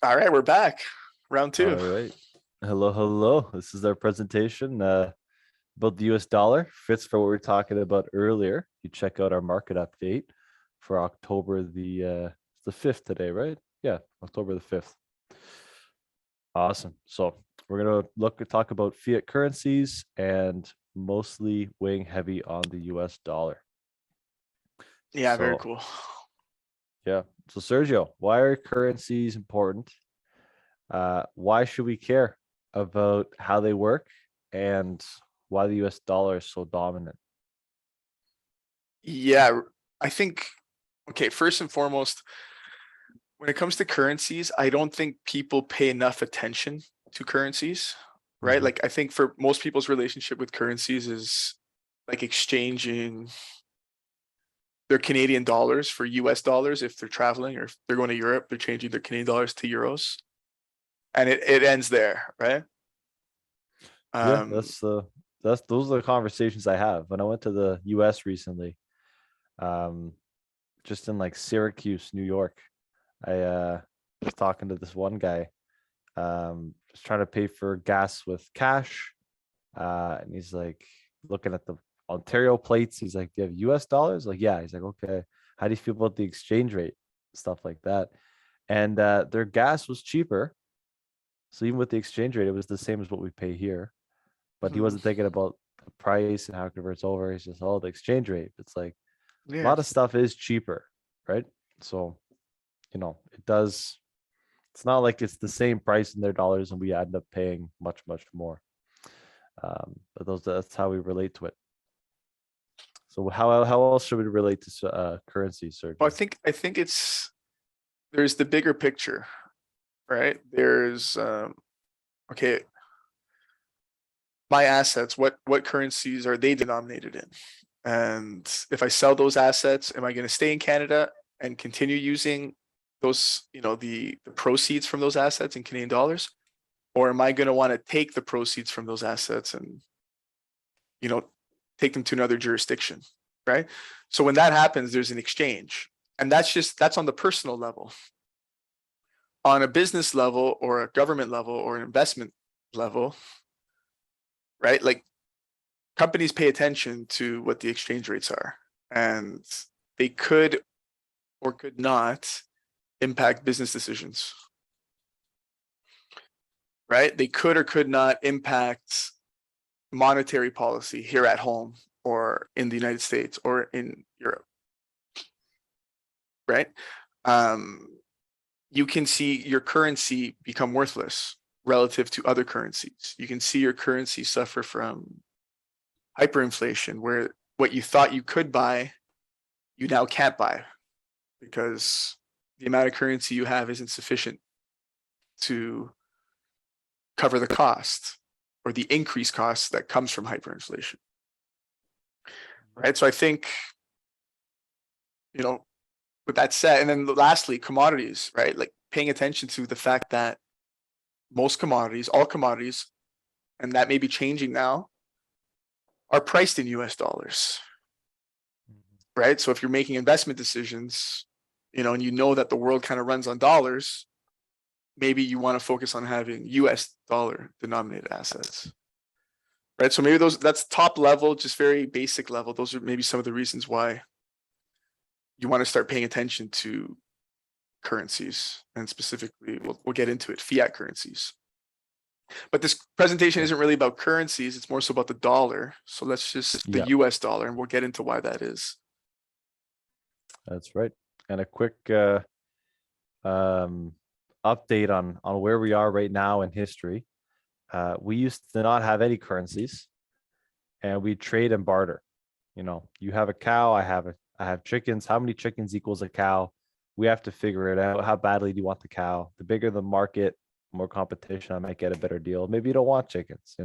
All right, we're back. Round two. All right. Hello, hello. This is our presentation about the US dollar. Fits for what we were talking about earlier. You check out our market update for October the 5th today, right? Yeah, October the 5th. Awesome. So we're gonna talk about fiat currencies and mostly weighing heavy on the US dollar. Yeah, very So cool. yeah. So Sergio, why are currencies important? Why should we care about how they work and why the US dollar is so dominant? Yeah, I think, okay, first and foremost, when it comes to currencies, I don't think people pay enough attention to currencies, right? Mhm. Like, I think for most people's relationship with currencies is like exchanging their Canadian dollars for US dollars if they're traveling, or if they're going to Europe, they're changing their Canadian dollars to euros. And it ends there, right? Yeah, Um, that's those are the conversations I have. When I went to the US recently, um, just in like Syracuse, New York, I was talking to this one guy, just trying to pay for gas with cash. And he's like looking at the Ontario plates. He's like, "Do you have US dollars?" Like, yeah. He's like, "Okay. How do you feel about the exchange rate?" Stuff like that. And their gas was cheaper. So even with the exchange rate, it was the same as what we pay here. But he hmm, wasn't thinking about the price and how it converts over. He's just, oh, the exchange rate. It's like a yeah. lot of stuff is cheaper, right? So, it does. It's not like it's the same price in their dollars and we end up paying much, much more. But that's how we relate to it. So how else should we relate to currency, Well, Sergio? I think it's there's the bigger picture, right? There's okay, my assets, what currencies are they denominated in? And if I sell those assets, am I going to stay in Canada and continue using those, the proceeds from those assets in Canadian dollars? Or am I going to want to take the proceeds from those assets and, you know, take them to another jurisdiction? Right. So when that happens, there's an exchange. And that's on the personal level. On a business level or a government level or an investment level, right? Like, companies pay attention to what the exchange rates are, and they could or could not impact business decisions, right? They could or could not impact monetary policy here at home or in the United States or in Europe, right? Um, you can see your currency become worthless relative to other currencies. You can see your currency suffer from hyperinflation, where what you thought you could buy, you now can't buy because the amount of currency you have isn't sufficient to cover the cost or the increased cost that comes from hyperinflation. Right. So I think, you know, with that said, and then lastly, commodities, right? Like, paying attention to the fact that most commodities, all commodities, and that may be changing now, are priced in US dollars. Right. So if you're making investment decisions, and you know that the world kind of runs on dollars, maybe you want to focus on having US dollar denominated assets. Right. So maybe that's top level, just very basic level. Those are maybe some of the reasons why you want to start paying attention to currencies, and specifically, we'll get into it, fiat currencies. But this presentation Yeah. isn't really about currencies, it's more so about the dollar. So let's just the Yeah, US dollar, and we'll get into why that is. that's right. And a quick um, update on where we are right now in history. We used to not have any currencies, and we trade and barter. You have a cow, I have chickens. How many chickens equals a cow? We have to figure it out. How badly do you want the cow? The bigger the market, more competition, I might get a better deal. Maybe you don't want chickens.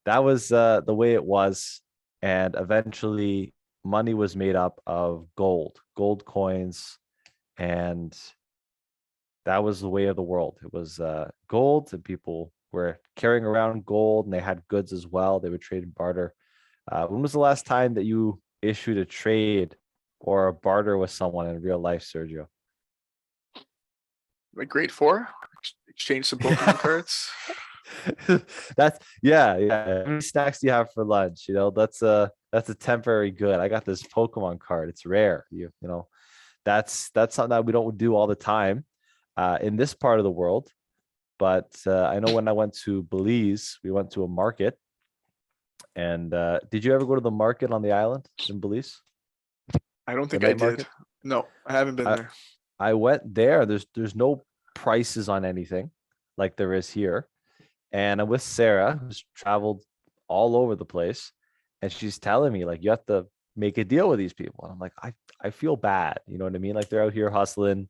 That was the way it was. And eventually money was made up of gold coins, and that was the way of the world. It was gold, and people were carrying around gold, and they had goods as well. They would trade and barter. When was the last time that you issued a trade or a barter with someone in real life, Sergio? like grade 4, exchange some Pokemon cards. That's yeah. How many snacks do you have for lunch? That's a temporary good. I got this Pokemon card. It's rare. That's something that we don't do all the time in this part of the world. But I know when I went to Belize, we went to a market. And did you ever go to the market on the island in Belize? I don't The think I night did. market? No, I haven't been I, there. I went there. There's no prices on anything like there is here. And I'm with Sarah, who's traveled all over the place. And she's telling me, like, you have to make a deal with these people. And I'm like, I feel bad. You know what I mean? Like they're out here hustling.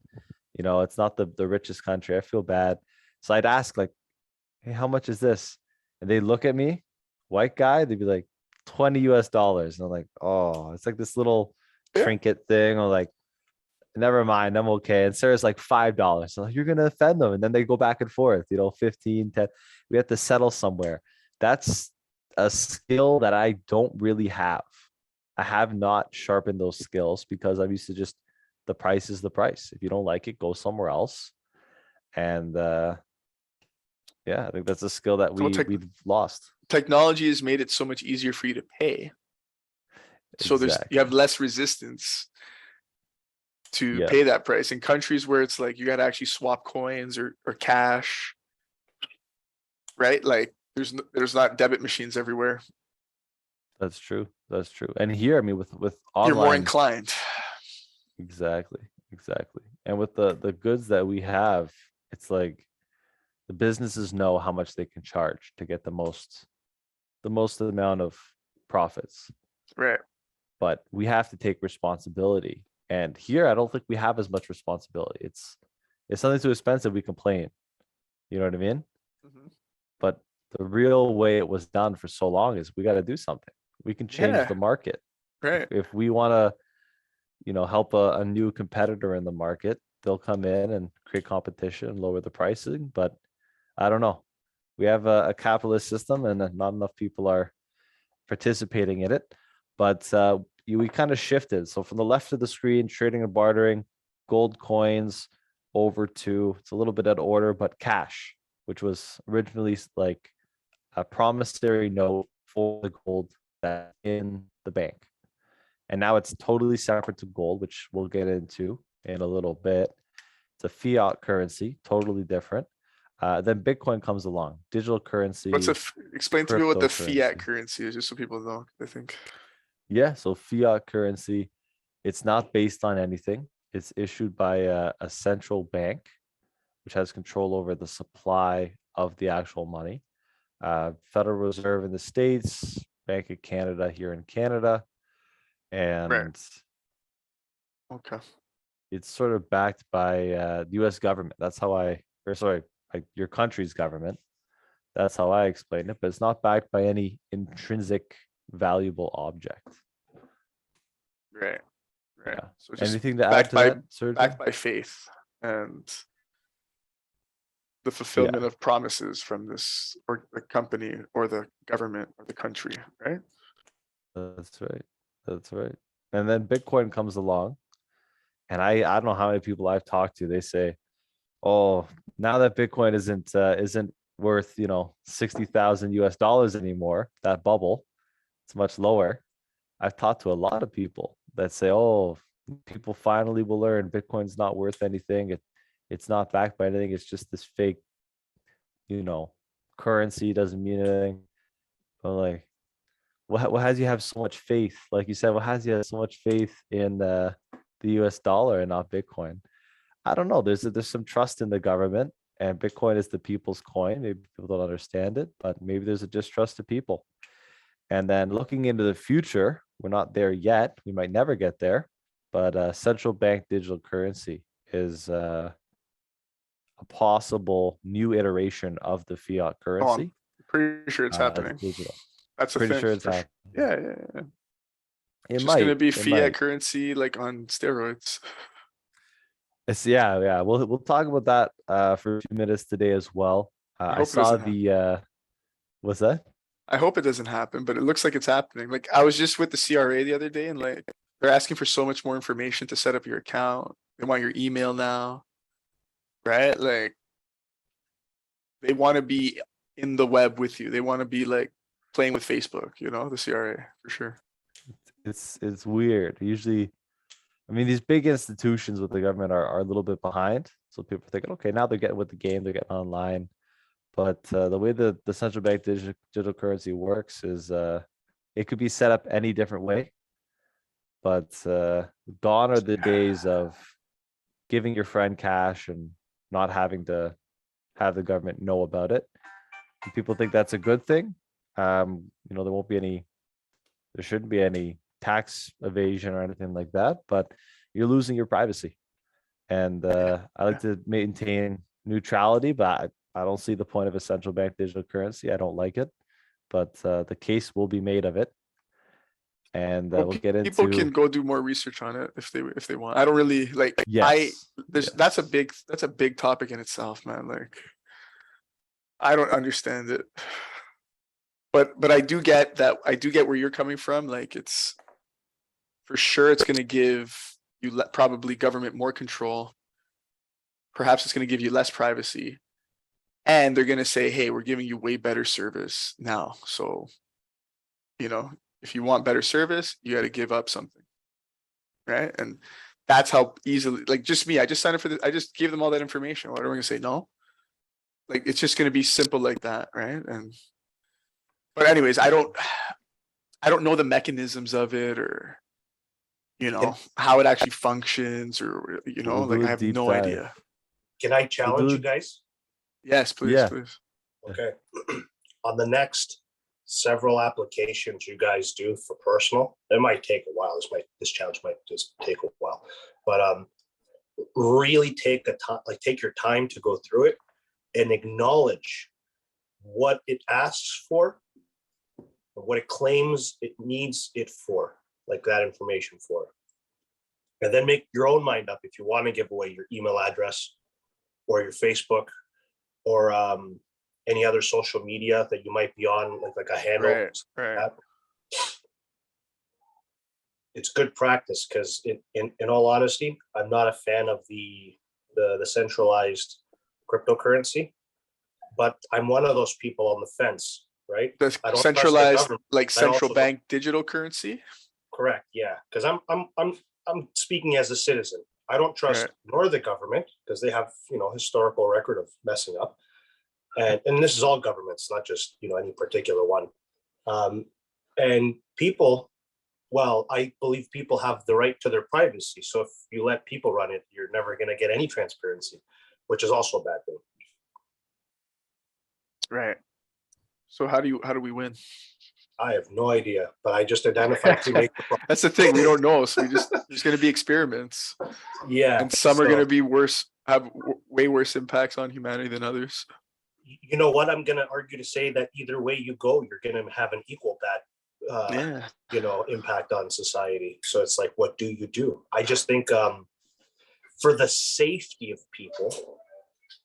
It's not the richest country. I feel bad. So I'd ask, like, hey, how much is this? And they look at me, white guy, they'd be like, $20 US. And I'm like, oh, it's like this little Yeah. trinket thing. Or like, never mind, I'm okay. And Sarah's like $5. So you're gonna offend them. And then they go back and forth, 15, 10. We have to settle somewhere. That's a skill that I don't really have. I have not sharpened those skills because I'm used to just the price is the price. If you don't like it, go somewhere else. And yeah, I think that's a skill that Well, we've lost. technology has made it so much easier for you to pay. So you have Exactly. less resistance to Yeah, pay that price in countries where it's like you got to actually swap coins or cash, right? Like there's not debit machines everywhere. that's true. That's true. And here, I mean, with You're more online, inclined. exactly, exactly. And with the goods that we have, it's like the businesses know how much they can charge to get the most amount of profits. Right. But we have to take responsibility. And here, I don't think we have as much responsibility. It's something too expensive, we complain. You know what I mean? Mhm. But the real way it was done for so long is we got to do something. We can change Yeah. the market. Right. If we want to, help a new competitor in the market, they'll come in and create competition and lower the pricing. But I don't know. We have a capitalist system and not enough people are participating in it. But we kind of shifted. So from the left of the screen, trading and bartering, gold coins over to, it's a little bit out of order, but cash, which was originally like a promissory note for the gold that in the bank. And now it's totally separate to gold, which we'll get into in a little bit. It's a fiat currency, totally different. Then Bitcoin comes along, digital currency, Explain to me what the fiat cryptocurrency. currency is, just so people know. I think. Yeah, so fiat currency, it's not based on anything. It's issued by a central bank, which has control over the supply of the actual money. Federal Reserve in the States, Bank of Canada here in Canada, Right. and Okay. it's sort of backed by the U.S. government. That's how your country's government. That's how I explain it, but it's not backed by any intrinsic valuable object. Right. Right. Yeah. So just Anything to add backed to by that, Sergio? backed by faith and the Yeah, fulfillment of promises from this or the company or the government or the country, right? that's right. That's right. And then Bitcoin comes along, and I don't know how many people I've talked to. They say, "Oh, now that Bitcoin isn't worth 60,000 US dollars anymore, that bubble, it's much lower." I've talked to a lot of people that say, "Oh, people finally will learn Bitcoin's not worth anything. It's not backed by anything. It's just this fake, you know, currency. Doesn't mean anything." But like, what has you have so much faith? Like you said, what has you have so much faith in the US dollar and not Bitcoin? I don't know. There's some trust in the government, and Bitcoin is the people's coin. Maybe people don't understand it, but maybe there's a distrust of people. And then looking into the future, we're not there yet. We might never get there, but central bank digital currency is a possible new iteration of the fiat Oh, I'm currency pretty sure it's as happening. digital. That's a Pretty thing sure it's for sure. happening. Yeah, yeah, yeah. It It's just gonna might. be It fiat might. currency like on steroids. It's yeah. We'll talk about that for a few minutes today as well. I I hope it saw doesn't happen. the what's that? I hope it doesn't happen, but it looks like it's happening. Like I was just with the CRA the other day and like they're asking for so much more information to set up your account. They want your email now. right? Like they want to be in the web with you. They want to be like playing with Facebook, the CRA for sure. It's weird. Usually, I mean, these big institutions with the government are a little bit behind. So people are thinking, okay, now they're getting with the game, they're getting online. But the way the central bank digital currency works is it could be set up any different way. But gone are the days of giving your friend cash and not having to have the government know about it. And people think that's a good thing. There shouldn't be any tax evasion or anything like that, but you're losing your privacy. And I like to maintain neutrality, but I don't see the point of a central bank digital currency. I don't like it, but the case will be made of it. And Well, we'll get people can into go do more research on it if they want. I don't really like. yes, That's a big topic in itself, man. Like, I don't understand it, but I do get that. I do get where you're coming from. Like, it's for sure it's going to give you probably government more control. Perhaps it's going to give you less privacy, and they're going to say, "Hey, we're giving you way better service now." So, if you want better service, you got to give up something, right? And that's how easily, like, just me, I just signed up for this. I just gave them all that information. What are we gonna say? No, like, it's just gonna be simple like that, right? But anyways, I don't know the mechanisms of it, or how it actually functions, or we'll do like, a I have deep no dive. idea. Can I We'll challenge do you guys? Yes, please, Yeah. please. Okay. On the next several applications you guys do for personal, it might take a while. This challenge might just take a while, but really take your time to go through it and acknowledge what it asks for, what it claims it needs it for, like that information for. And then make your own mind up if you want to give away your email address or your Facebook or any other social media that you might be on, like a handle. Right. That. It's good practice because in all honesty, I'm not a fan of the centralized cryptocurrency, but I'm one of those people on the fence, right? The I don't trust the centralized, government. like, I central also bank digital currency. Correct. Yeah, because I'm speaking as a citizen. I don't trust Right. nor the government because they have historical record of messing up, and this is all governments, not just any particular one. And people, well, I believe people have the right to their privacy. So if you let people run it, you're never going to get any transparency, which is also a bad thing. Right. So how do we win? I have no idea, but I just identified two major problems. That's the thing. We don't know. So there's going to be experiments. Yeah. And some are going to be worse, have way worse impacts on humanity than others. You know what? I'm going to argue to say that either way you go, you're going to have an equal bad, impact on society. So it's like, what do you do? I just think for the safety of people,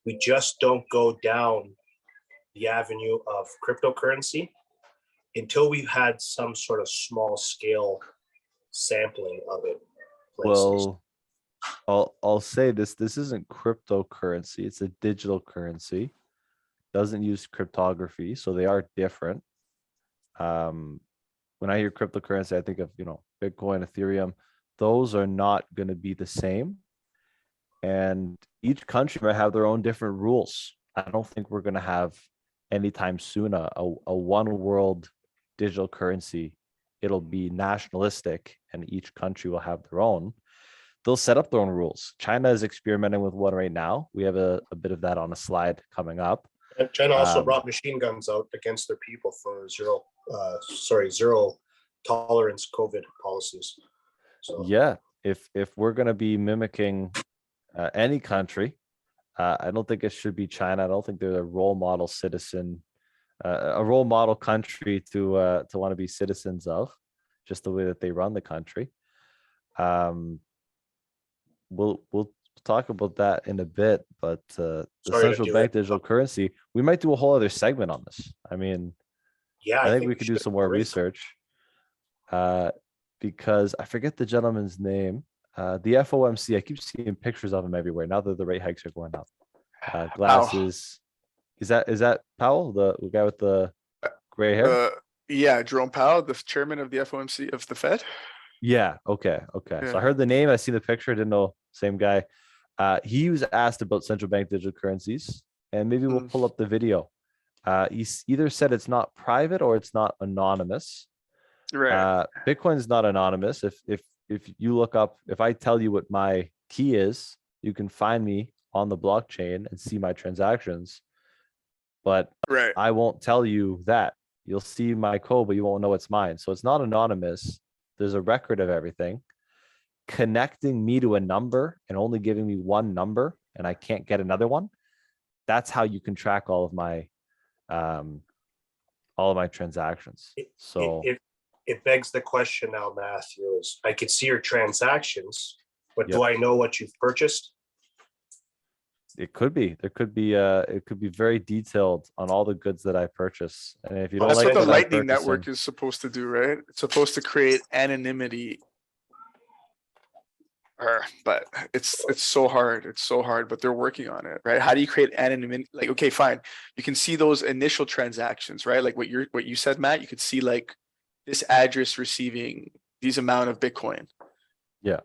we just don't go down the avenue of cryptocurrency until we've had some sort of small scale sampling of it. Well, I'll say this isn't cryptocurrency, it's a digital currency. Doesn't use cryptography, so they are different. When I hear cryptocurrency, I think of Bitcoin, Ethereum. Those are not going to be the same, and each country might have their own different rules. I don't think we're going to have anytime soon a one world digital currency. It'll be nationalistic, and each country will have their own. They'll set up their own rules. China is experimenting with one right now. We have a bit of that on a slide coming up. And China also brought machine guns out against their people for zero tolerance COVID policies. So yeah, if we're going to be mimicking any country, I don't think it should be China. I don't think they're a role model citizen, a role model country to want to be citizens of, just the way that they run the country. We'll talk about that in a bit, but the central bank digital currency, we might do a whole other segment on this. I mean, yeah, I think we could do some more research, because I forget the gentleman's name. The FOMC, I keep seeing pictures of him everywhere now that the rate hikes are going up. glasses. Is that Powell, the guy with the gray hair? Yeah, Jerome Powell, the chairman of the FOMC of the Fed. Yeah. Okay. Okay. So I Yeah. heard the name. I see the picture. Didn't know same guy. He was asked about central bank digital currencies, and maybe we'll pull up the video. Either said it's not private or it's not anonymous. Right. Bitcoin is not anonymous. If you look up, if I tell you what my key is, you can find me on the blockchain and see my transactions. But Right. I won't tell you that. You'll see my code, but you won't know it's mine. So it's not anonymous. There's a record of everything. Connecting me to a number and only giving me one number, and I can't get another one. That's how you can track all of my transactions. So It begs the question now, Matthew, is I could see your transactions, but do Yep. I know what you've purchased? it could be. It could be very detailed on all the goods that I purchase. And if you don't That's like what the what I'm Lightning Network purchasing, is supposed to do, right? It's supposed to create anonymity. But it's so hard. It's so hard, but they're working on it, right? How do you create anonymity? Like, okay, fine. You can see those initial transactions, right? Like what you said, Matt, you could see like this address receiving these amount of Bitcoin. Yeah.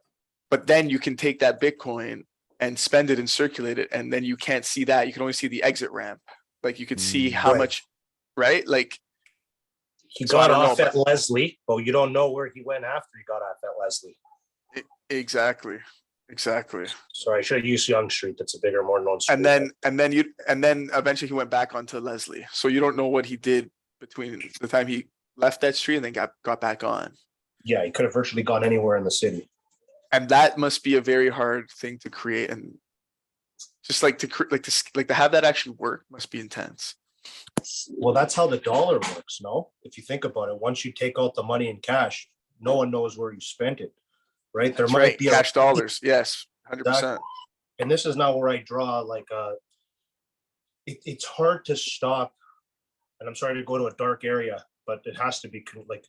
But then you can take that Bitcoin and spend it and circulate it, and then you can't see that. You can only see the exit ramp. Like you could see how Right. much, right? Like He So I got don't know, off at Leslie, but you don't know where he went after he got off at Leslie. exactly. Sorry, I should have used Young Street. That's a bigger, more known street. And then eventually he went back onto Leslie. So you don't know what he did between the time he left that street and then got back on. Yeah, he could have virtually gone anywhere in the city. And that must be a very hard thing to create, and just like to have that actually work must be intense. Well, that's how the dollar works, no? If you think about it, once you take out the money in cash, no one knows where you spent it, right? There That's might right. be Cash dollars. Yes, 100%. And this is now where I draw like it's hard to stop. And I'm sorry to go to a dark area, but it has to be like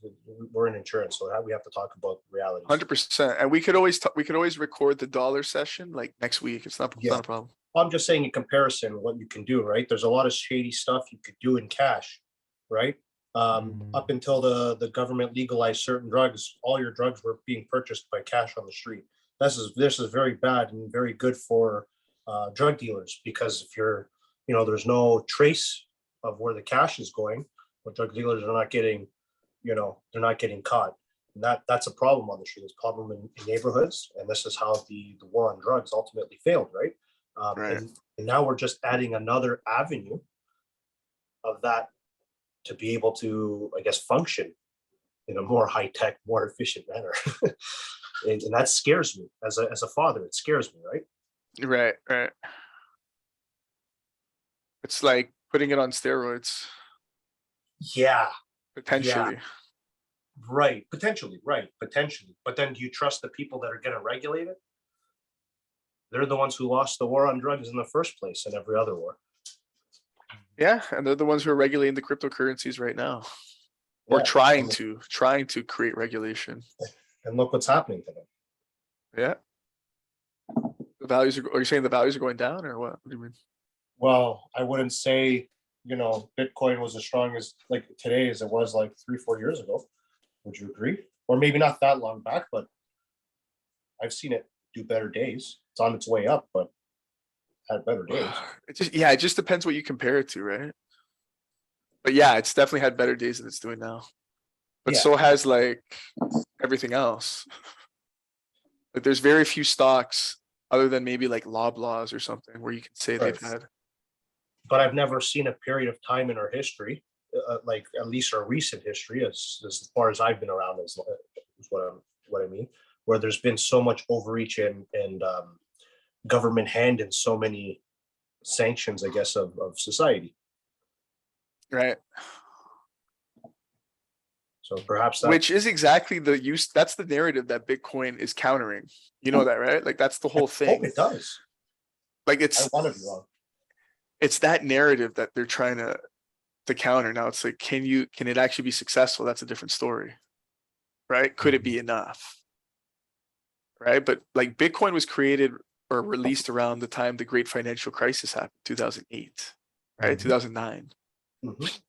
we're in insurance, so we have to talk about reality. 100%. And we could always record the dollar session like next week. It's not a problem. I'm just saying in comparison, what you can do, right? There's a lot of shady stuff you could do in cash, right? Up until the government legalized certain drugs, all your drugs were being purchased by cash on the street. This is very bad and very good for drug dealers, because if there's no trace of where the cash is going, but drug dealers are not getting, they're not getting caught. And that's a problem on the street. It's a problem in neighborhoods, and this is how the war on drugs ultimately failed, right? Right. And now we're just adding another avenue of that to be able to, I guess, function in a more high-tech, more efficient manner. and that scares me as a father. It scares me, right? Right. It's like putting it on steroids. Yeah. Potentially. Yeah. Right. Potentially. But then do you trust the people that are going to regulate it? They're the ones who lost the war on drugs in the first place, and every other war. Yeah, and they're the ones who are regulating the cryptocurrencies right now, or trying to create regulation. And look what's happening to them. Yeah, the values are. Are you saying the values are going down, or what? What do you mean? Well, I wouldn't say Bitcoin was as strong as like today as it was like 3-4 years ago. Would you agree? Or maybe not that long back, but I've seen it do better days. It's on its way up, but had better days. It just depends what you compare it to, right? But yeah, it's definitely had better days than it's doing now. But so has like everything else. Like there's very few stocks other than maybe like Loblaws or something where you can say they've had. But I've never seen a period of time in our history, like at least our recent history, as far as I've been around, is what I mean, where there's been so much overreach and government hand in so many sanctions, I guess, of society. Right. So perhaps which is exactly that's the narrative that Bitcoin is countering. You know that, right? Like that's the whole thing. It does. Like I want to be wrong. It's that narrative that they're trying to counter. Now it's like, can it actually be successful? That's a different story. Right? Could it be enough? Right? But like Bitcoin was created or released around the time the great financial crisis happened, 2008, right? Mhm. 2009. Mhm.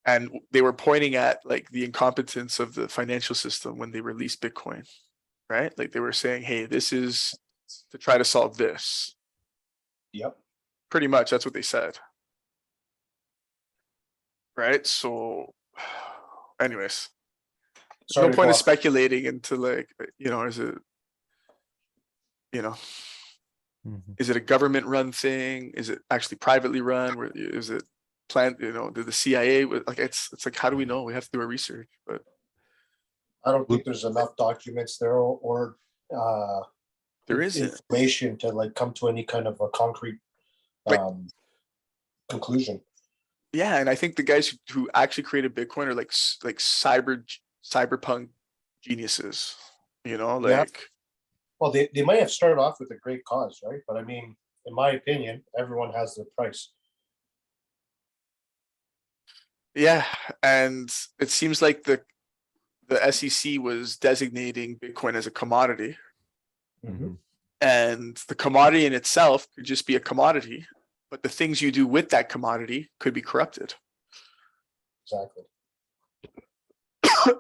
And they were pointing at like the incompetence of the financial system when they released Bitcoin, right? Like they were saying, hey, this is to try to solve this. Yep. Pretty much that's what they said. Right? So anyways, Sorry no to point go in off. speculating into like, is it, you know, Mhm. is it a government run thing? Is it actually privately run? Where is it planned? Did the CIA like it's like how do we know? We have to do our research. But I don't think there's enough documents there or there isn't. information to like come to any kind of a concrete Like conclusion. yeah, and I think the guys who actually created Bitcoin are like cyberpunk geniuses. Yeah. Like Well, they might have started off with a great cause, right? But I mean, in my opinion, everyone has their price. yeah, and it seems like the SEC was designating Bitcoin as a commodity, Mhm. and the commodity in itself could just be a commodity, but the things you do with that commodity could be corrupted. Exactly.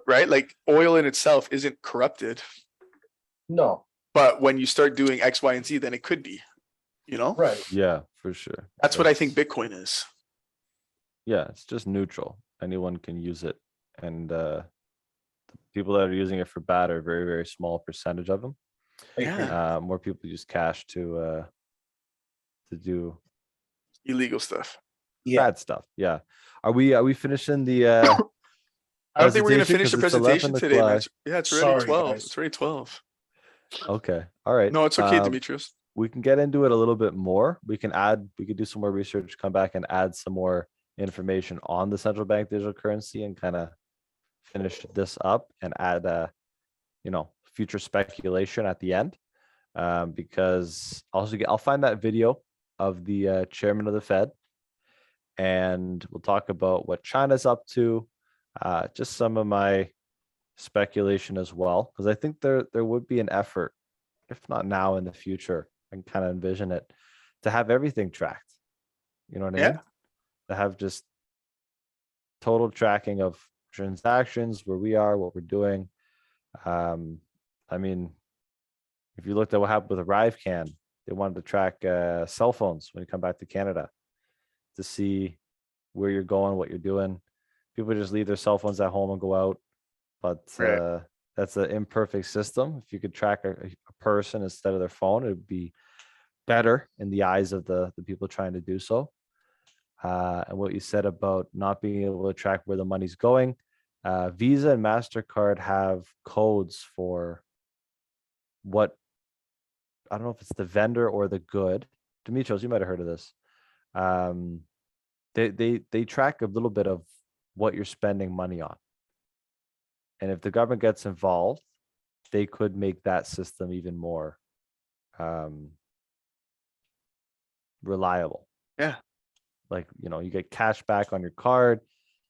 Right? Like oil in itself isn't corrupted, No. but when you start doing X, Y, and Z, then it could be, Right. Yeah, for sure. That's what I think It's- Bitcoin is. Yeah, it's just neutral. Anyone can use it, and people that are using it for bad are a very, very small percentage of them. I agree. Yeah. More people use cash to do Illegal stuff. Yeah. bad stuff. Yeah. Are we finishing the I don't think we're gonna presentation? finish the Because it's presentation 11 today, man. o'clock. Yeah, it's already Sorry, 12. guys. It's already 12. Okay. All right. No, it's okay, Demetrios. We can get into it a little bit more. We could do some more research, come back and add some more information on the central bank digital currency and kind of finish this up and add future speculation at the end. Because I'll find that video of the chairman of the Fed, and we'll talk about what China's up to, just some of my speculation as well, because I think there would be an effort, if not now, in the future. I can kind of envision it to have everything tracked. You know what I Yeah. mean? To have just total tracking of transactions, where we are, what we're doing. I mean, if you looked at what happened with ArriveCan, they wanted to track cell phones when you come back to Canada to see where you're going, what you're doing. People just leave their cell phones at home and go out, but Right. that's an imperfect system. If you could track a person instead of their phone, it would be better in the eyes of the people trying to do so. And what you said about not being able to track where the money's going, Visa and MasterCard have codes for what, I don't know if it's the vendor or the good. Demetrios, you might have heard of this. They track a little bit of what you're spending money on. And if the government gets involved, they could make that system even more reliable. Yeah. Like, you get cash back on your card.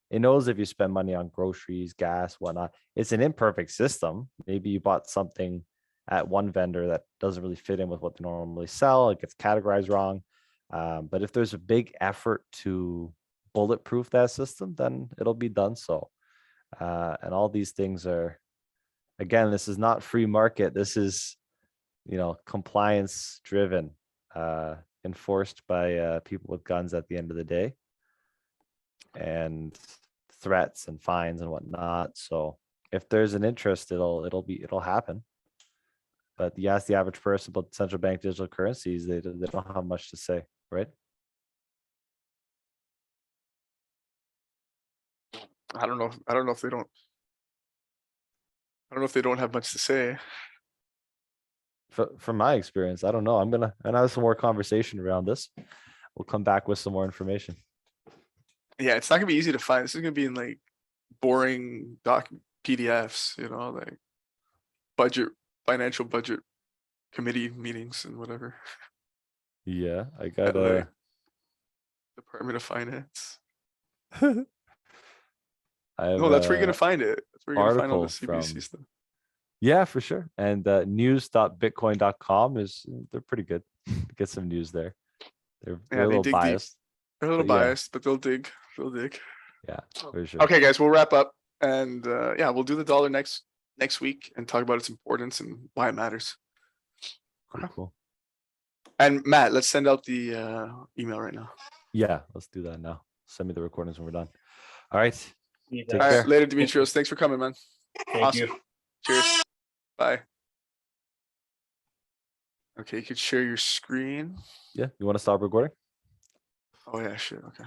It knows if you spend money on groceries, gas, whatnot. It's an imperfect system. Maybe you bought something at one vendor that doesn't really fit in with what they normally sell. It gets categorized wrong. But if there's a big effort to bulletproof that system, then it'll be done so. And all these things are, again, this is not free market. This is, compliance driven, enforced by people with guns at the end of the day, and threats and fines and whatnot. So if there's an interest, it'll happen. But you ask the average person about central bank digital currencies, they don't have much to say, right? I don't know. I don't know if they don't. I don't know if they don't have much to say. From my experience, I don't know. I'm gonna have some more conversation around this. We'll come back with some more information. Yeah, it's not gonna be easy to find. This is gonna be in like boring PDFs, like financial budget committee meetings and whatever. Yeah, I At got like Department of Finance. I have No, that's where you're gonna find it. That's where you're gonna find all the article CBC from stuff. Yeah, for sure. And news.bitcoin.com they're pretty good. Get some news there. They're Yeah, a they little dig deep. biased. They're a little But yeah. biased, but they'll dig. They'll dig. Yeah, for sure. Okay, guys, we'll wrap up, and yeah, we'll do the dollar next week and talk about its importance and why it matters. Cool, cool. And Matt, let's send out the email right now. Yeah, let's do that now. Send me the recordings when we're done. All right. You Take All guys. care. right, later, Demetrios. Thanks for coming, man. Thank Awesome. you. Cheers. Bye. Okay, you could share your screen. Yeah, you want to stop recording? Oh yeah, shit. Okay.